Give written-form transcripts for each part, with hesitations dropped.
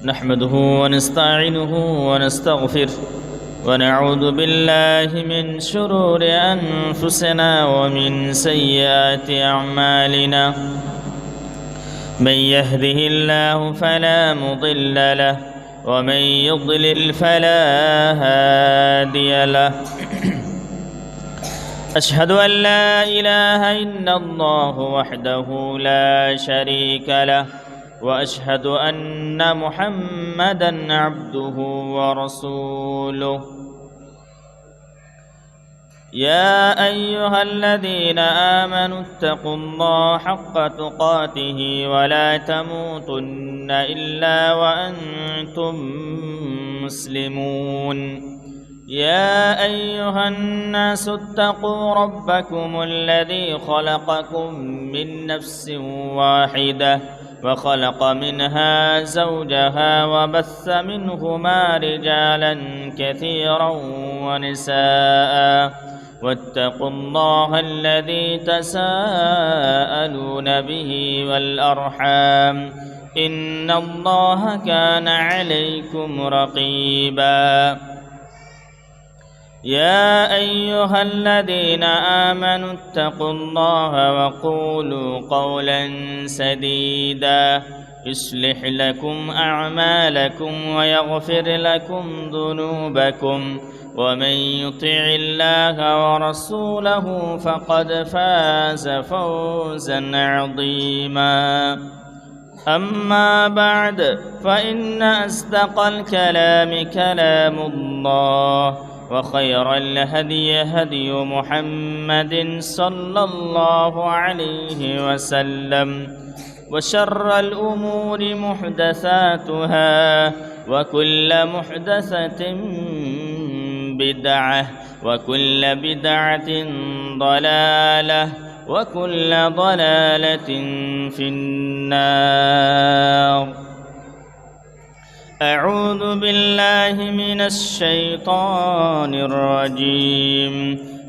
نحمده ونستعينه ونستغفره ونعوذ بالله من شرور أنفسنا ومن سيئات أعمالنا من يهده الله فلا مضل له ومن يضلل فلا هادي له أشهد أن لا إله إلا الله وحده لا شريك له وأشهد أن محمدًا عبده ورسوله يا أيها الذين آمنوا اتقوا الله حق تقاته ولا تموتن إلا وأنتم مسلمون يا أيها الناس اتقوا ربكم الذي خلقكم من نفس واحدة وخلق منها زوجها وبث منهما رجالا كثيرا ونساء واتقوا الله الذي تساءلون به والأرحام إن الله كان عليكم رقيبا يا أيها الذين آمنوا اتقوا الله وقولوا قولا سديدا يصلح لكم أعمالكم ويغفر لكم ذنوبكم ومن يطع الله ورسوله فقد فاز فوزا عظيما أما بعد فإن أصدق الكلام كلام الله وخير الهدي هدي محمد صلى الله عليه وسلم وشر الأمور محدثاتها وكل محدثة بدعة وكل بدعة ضلالة وكل ضلالة في النار أعوذ بالله من الشيطان الرجيم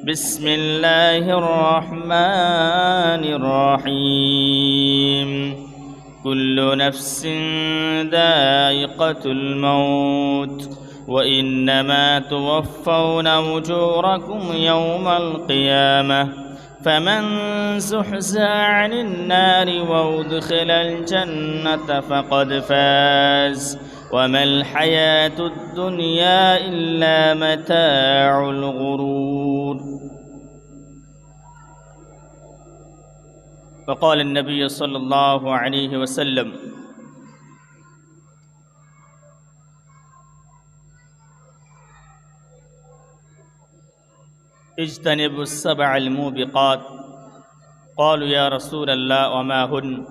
بسم الله الرحمن الرحيم كل نفس ذائقة الموت وإنما توفون أجوركم يوم القيامة فمن زحزح عن النار وأدخل الجنة فقد فاز وما الحياة الدنيا إلا متاع الغرور وقال النبي صلى الله عليه وسلم اجتنبوا السبع الموبقات قالوا يا رسول الله وما هن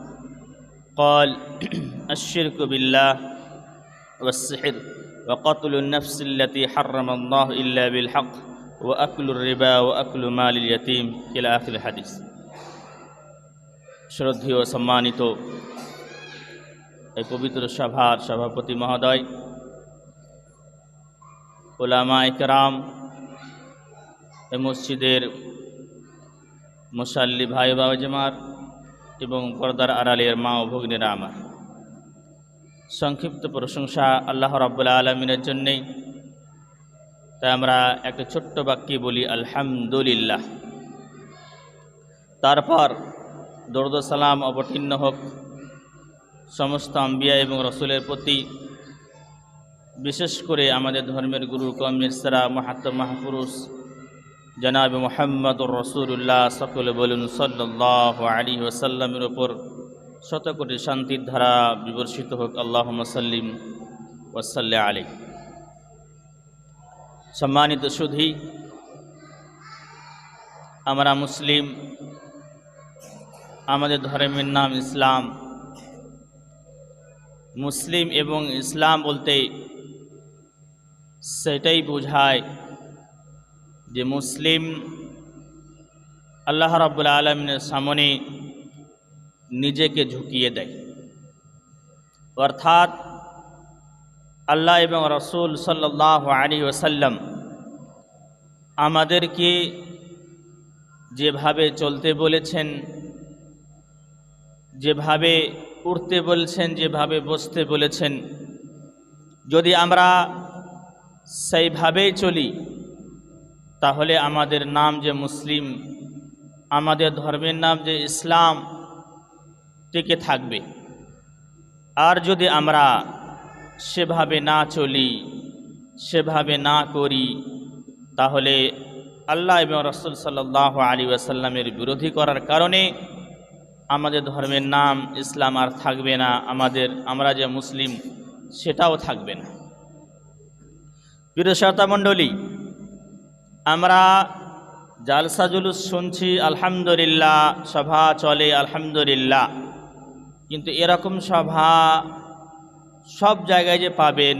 قال الشرك بالله والسحر وقتل النفس التي حرم الله إلا بالحق وأكل الربا وأكل مال اليتيم إلى آخر الحديث শ্রদ্ধেয় সম্মানিত এই পবিত্র সভার সভাপতি মহোদয় উলামায়ে কেরাম এই মসজিদের মুসাল্লি ভাই বাবা জামাত এবং পর্দার আড়ালের মা ও ভগ্নীরা আমার সংক্ষিপ্ত প্রশংসা আল্লাহ রাব্বুল আলামিনের জন্যই তাই আমরা একটা ছোট্ট বাক্যে বলি আলহামদুলিল্লাহ। তারপর দরুদ সালাম অবতীর্ণ হোক সমস্ত আম্বিয়া এবং রসুলের প্রতি, বিশেষ করে আমাদের ধর্মের গুরু কওমের সেরা মাহাত্ম মহাপুরুষ জনাব মুহাম্মদুর রাসূলুল্লাহ সকলে বলুন সাল্লাল্লাহু আলাইহি ওয়াসাল্লামের উপর শত কোটি শান্তির ধারা বিবর্ষিত হোক। আল্লাহুম্মা সাল্লিম ওয়া সাল্লি আলাইহি। সম্মানিত সুধী, আমরা মুসলিম, আমাদের ধর্মের নাম ইসলাম। মুসলিম এবং ইসলাম বলতে সেটাই বোঝায় যে মুসলিম আল্লাহ রাব্বুল আলামিনের সামনে নিজেকে ঝুঁকিয়ে দেয়, অর্থাৎ আল্লাহ এবং রাসূল সাল্লাল্লাহু আলাইহি ওয়াসাল্লাম আমাদেরকে যেভাবে চলতে বলেছেন, যেভাবে উঠতে বলেছেন, যেভাবে বসতে বলেছেন, যদি আমরা সেইভাবেই চলি তাহলে আমাদের নাম যে মুসলিম, আমাদের ধর্মের নাম যে ইসলাম টিকে থাকবে। আর যদি আমরা সেভাবে না চলি, সেভাবে না করি, তাহলে আল্লাহ এবং রাসূল সাল্লাল্লাহু আলাইহি ওয়াসাল্লামের বিরোধী করার কারণে আমাদের ধর্মের নাম ইসলাম আর থাকবে না, আমরা যে মুসলিম সেটাও থাকবে না। প্রিয় শ্রোতা মণ্ডলী, আমরা জালসা জুলুস শুনছি আলহামদুলিল্লাহ, সভা চলে আলহামদুলিল্লাহ, কিন্তু এরকম সভা সব জায়গায় যে পাবেন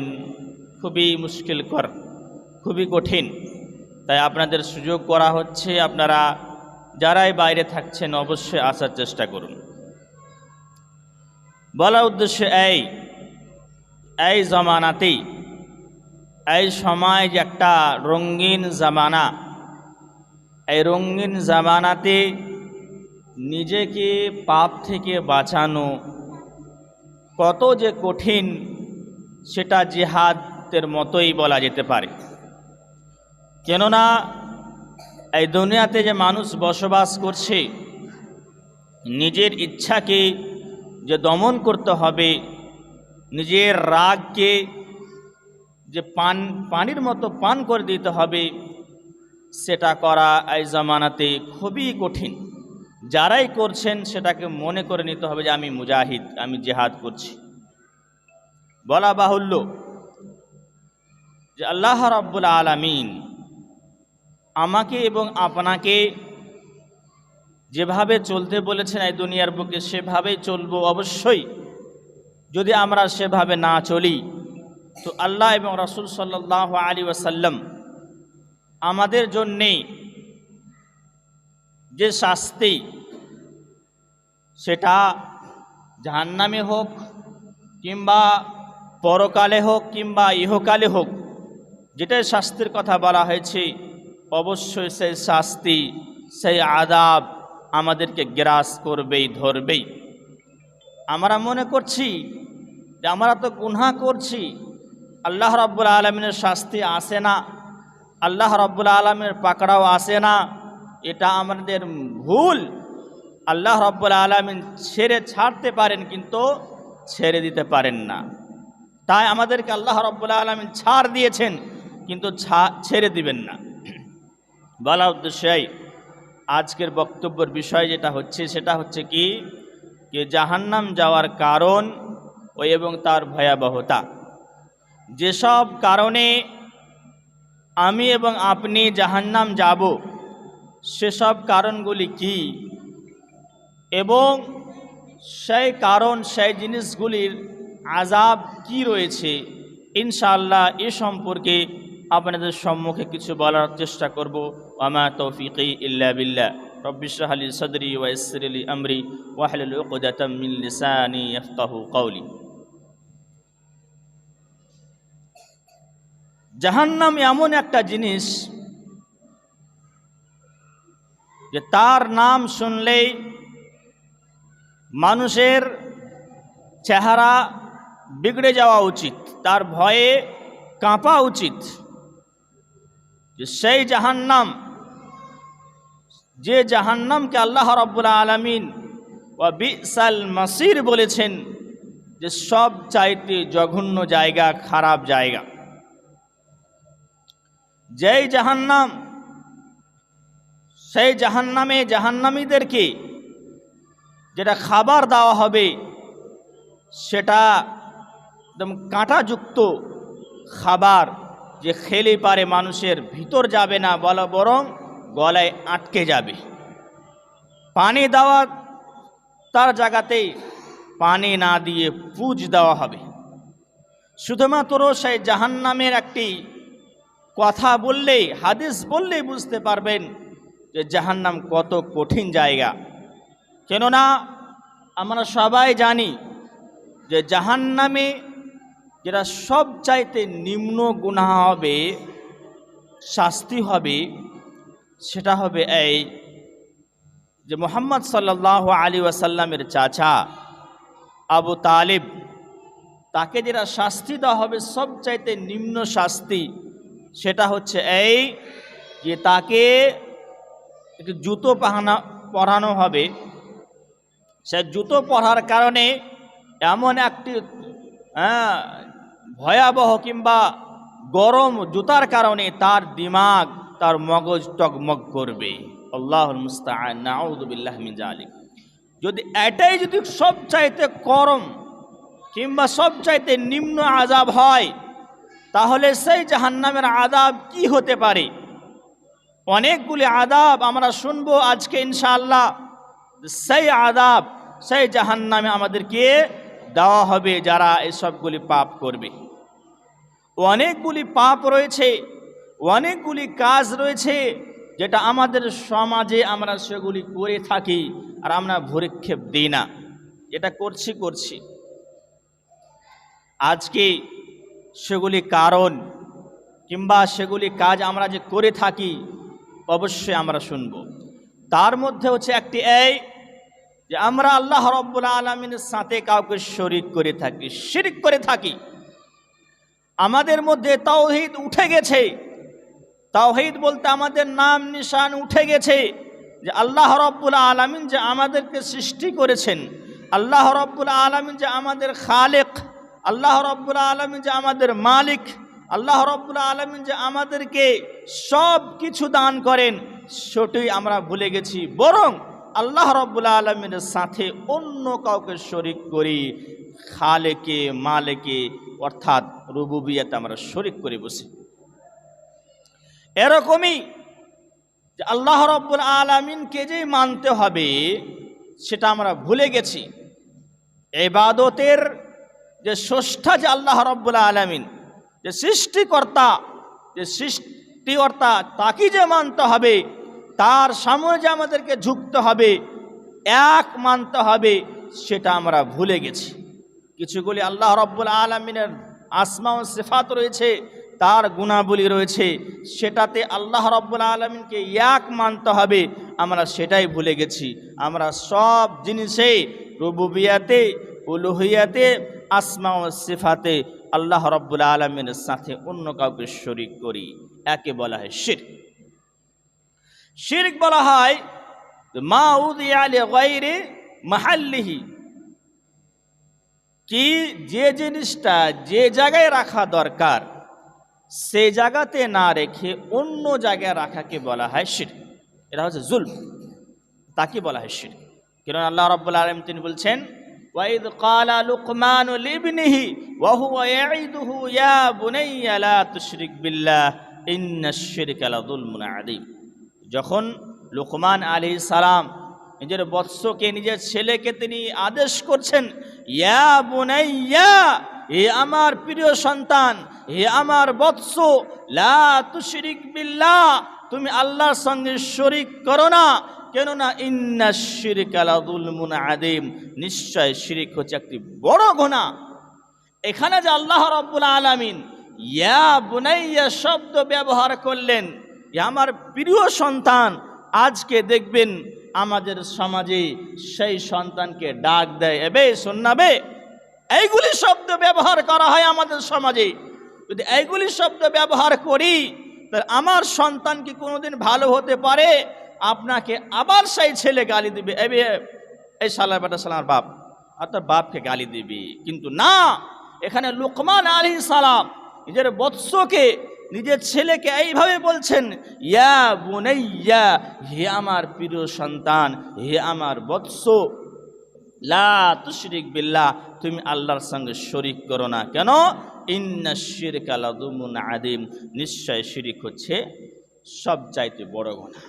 খুবই মুশকিলকর, খুবই কঠিন। তাই আপনাদের সুযোগ করা হচ্ছে, আপনারা যারাই বাইরে থাকছেন অবশ্যই আসার চেষ্টা করুন। বলার উদ্দেশ্য এই জামানাতেই, এই সময় যে একটা রঙিন জামানা, এই রঙিন জামানাতে নিজেকে পাপ থেকে বাঁচানো কত যে কঠিন, সেটা জিহাদের মতোই বলা যেতে পারে। কেননা এই দুনিয়াতে যে মানুষ বসবাস করছে, নিজের ইচ্ছাকে যে দমন করতে হবে, নিজের রাগকে যে পানির মতো পান করে দিতে হবে, সেটা করা এই জামানাতে খুবই কঠিন। যারাই করছেন সেটাকে মনে করে নিতে হবে যে আমি মুজাহিদ, আমি জিহাদ করছি। বলা বাহুল্য যে আল্লাহ রাব্বুল আলামিন আমাকে এবং আপনাকে যেভাবে চলতে বলেছেন এই দুনিয়ার বুকে, সেভাবেই চলবো অবশ্যই। যদি আমরা সেভাবে না চলি তো আল্লাহ এবং রাসূল সাল্লাল্লাহু আলাইহি ওয়াসাল্লাম আমাদের জন্যে যে শাস্তি, সেটা জাহান্নামে হোক কিংবা পরকালে হোক কিংবা ইহকালে হোক, যেটাই শাস্তির কথা বলা হয়েছে, অবশ্যই সেই শাস্তি, সেই আযাব আমাদেরকে গ্রাস করবেই, ধরবেই। আমরা মনে করছি যে আমরা তো গুনাহ করছি, আল্লাহ রাব্বুল আলামিনের শাস্তি আসে না, আল্লাহ রাব্বুল আলামিনের পাকড়াও আসে না, এটা আমাদের ভুল। আল্লাহ রাব্বুল আলামিন ছাড়তে পারেন কিন্তু ছেড়ে দিতে পারেন না। তাই আমাদেরকে আল্লাহ রাব্বুল আলামিন ছাড় দিয়েছেন কিন্তু ছেড়ে দিবেন না। বলা উদ্দেশ্যই আজকের বক্তব্যের বিষয় যেটা হচ্ছে, সেটা হচ্ছে কি যে জাহান্নাম যাওয়ার কারণ এবং তার ভয়াবহতা। যেসব কারণে আমি এবং আপনি জাহান্নাম যাব, সেসব কারণগুলি কি এবং সেই কারণ, সেই জিনিসগুলির আযাব কি রয়েছে, ইনশাআল্লাহ এ সম্পর্কে আপনাদের সম্মুখে কিছু বলার চেষ্টা করব। ওয়ামা তৌফিকি ইল্লা বিল্লাহ। রব্বি ইশরাহ লি সাদরি ওয়া ইয়াসসির লি আমরি ওয়াহলুল উকদাতাম মিন লিসানি ইয়াফকাহু কওলি। জাহান্নাম এমন একটা জিনিস যে তার নাম শুনলেই মানুষের চেহারা বিগড়ে যাওয়া উচিত, তার ভয়ে কাঁপা উচিত। যে সেই জাহান্নাম, যে জাহান্নামকে আল্লাহ রাব্বুল আলামিন ওয়া বিসাল মাসির বলেছেন যে সব চাইতে জঘন্য জায়গা, খারাপ জায়গা। যেই জাহান্নাম, সেই জাহান্নামে জাহান্নামীদেরকে যেটা খাবার দেওয়া হবে, সেটা একদম কাঁটাযুক্ত খাবার, যে খেলে পারে মানুষের ভিতর যাবে না, বরং গলায় আটকে যাবে। পানি দেওয়া তার জায়গাতেই পানি না দিয়ে পুজ দেওয়া হবে। শুধুমাত্র সেই জাহান্নামের একটি কথা বললেই, হাদিস বললেই বুঝতে পারবেন যে জাহান্নাম কত কঠিন জায়গা। কেননা আমরা সবাই জানি যে জাহান্নামে যেটা সব চাইতে নিম্ন গুনাহ হবে, শাস্তি হবে, সেটা হবে এই যে মুহাম্মদ সাল্লাল্লাহু আলাইহি ওয়াসাল্লামের চাচা আবু তালিব, তাকে যেটা শাস্তি দেওয়া হবে সবচাইতে নিম্ন শাস্তি, সেটা হচ্ছে এই যে তাকে একটু জুতো পরানো হবে। সে জুতো পরার কারণে এমন একটি ভয়াবহ কিংবা গরম জুতার কারণে তার দিমাগ, তার মগজ টগমগ করবে। আল্লাহুল মুস্তাআন, নাউযু বিল্লাহি মিন যালিক। যদি এটাই যদি সবচাইতে গরম কিংবা সবচাইতে নিম্ন আযাব হয়, তাহলে সেই জাহান্নামের আযাব কি হতে পারে? অনেকগুলি আযাব আমরা শুনবো আজকে ইনশাআল্লাহ। সেই আযাব, সেই জাহান্নামে আমাদেরকে দেওয়া হবে যারা এসবগুলি পাপ করবে। অনেকগুলি পাপ রয়েছে, অনেকগুলি কাজ রয়েছে যেটা আমাদের সমাজে আমরা সেগুলি করে থাকি আর আমরা ভ্রুক্ষেপ দিই না। যেটা করছি আজকে সেগুলি কারণ কিংবা সেগুলি কাজ আমরা যে করে থাকি অবশ্যই আমরা শুনব। তার মধ্যে হচ্ছে একটি এই যে আমরা আল্লাহ রাব্বুল আলামিনের সাথে কাউকে শরীক করে থাকি, শিরক করে থাকি। আমাদের মধ্যে তাওহীদ উঠে গেছে। তাওহীদ বলতে আমাদের নাম নিশান উঠে গেছে যে আল্লাহ রাব্বুল আলামিন যে আমাদেরকে সৃষ্টি করেছেন, আল্লাহ রাব্বুল আলামিন যে আমাদের খালেক, আল্লাহ রাব্বুল আলামিন যে আমাদের মালিক, আল্লাহ রাব্বুল আলামিন যে আমাদেরকে সব কিছু দান করেন, সেটাই আমরা ভুলে গেছি। বরং আল্লাহ রাব্বুল আলামিনের সাথে অন্য কাউকে শরীক করি, খালেকে মালেকে অর্থাৎ রুবুবিয়্যাতে আমরা শরীক করে বসি। এরকমই যে আল্লাহ রাব্বুল আলামিনকে যে মানতে হবে সেটা আমরা ভুলে গেছি। ইবাদতের যে স্রষ্টা যে আল্লাহ রাব্বুল আলামিন, যে সৃষ্টিকর্তা, তাকে যে মানতে হবে, তার সামনে যে আমাদেরকে ঝুঁকতে হবে, এক মানতে হবে, সেটা আমরা ভুলে গেছি। কিছুগুলি আল্লাহ রাব্বুল আলামিনের আসমা ও সিফাত রয়েছে, তার গুণাবলী রয়েছে, সেটাতে আল্লাহ রাব্বুল আলামিনকে এক মানতে হবে, আমরা সেটাই ভুলে গেছি। আমরা সব জিনিসে রুবুবিয়াতে, উলুহিয়াতে, আসমা ও সিফাতে আল্লাহ রাব্বুল আলামিনের সাথে অন্য কাউকে শরীক করি। একে বলা হয় শিরক। শিরক বলা হয় মা উযিয়া লিগাইরি মাহাল্লিহি, কি যে জিনিসটা যে জায়গায় রাখা দরকার সে জায়গাতে না রেখে অন্য জায়গায় রাখাকে বলা হয় শিরক। এটা হচ্ছে জুলম, তাকে বলা হয় শিরক। কারণ আল্লাহ রাব্বুল আলামিন তিনি বলছেন ওয়াইদ ক্বালা লুকমানু লিবনিহি ওয়া হুয়া ইয়াইদুহু ইয়া বুনাইয়া লা তুশরিক বিল্লাহ ইন্নাশ শিরকা লাযুলমুন আযীম। যখন লুকমান আলাইহিস সালাম নিজের বৎসকে, নিজের ছেলেকে তিনি আদেশ করছেন, ইয়া বুনাইয়া, হে আমার প্রিয় সন্তান, হে আমার বৎস, লা তুশরিক বিল্লাহ, তুমি আল্লাহর সঙ্গে শরীক করো না। কেননা ইন্নাশ শিরকা লাযুলমুন আযীম, নিশ্চয় শিরক হচ্ছে একটি বড় গুনাহ। এখানে যে আল্লাহ রাব্বুল আলামিন ইয়া বুনাইয়া শব্দ ব্যবহার করলেন, আমার প্রিয় সন্তান, আজকে দেখবেন আমাদের সমাজে সেই সন্তানকে ডাক দেয়, এবে শোনাবে, এইগুলি শব্দ ব্যবহার করা হয় আমাদের সমাজে। যদি এইগুলি শব্দ ব্যবহার করি তাহলে আমার সন্তান কি কোনোদিন ভালো হতে পারে? আপনাকে আবার সেই ছেলে গালি দিবে, এবে এই শালা বেটা শালার বাপ, আর তার বাপকে গালি দিবি। কিন্তু না, এখানে লুকমান আলাইহিস সালাম নিজের বৎসকে, নিজের ছেলেকে এইভাবে বলছেন, ইয়া বুনাইয়া, হে আমার প্রিয় সন্তান, হে আমার বৎস, লা তুশরিক বিল্লাহ, তুমি আল্লাহর সঙ্গে শরীক করো না। কেন? ইন্নাশ শিরকা লাযুলমুন আযীম, নিশ্চয় শিরক হচ্ছে সবচাইতে বড় গুনাহ।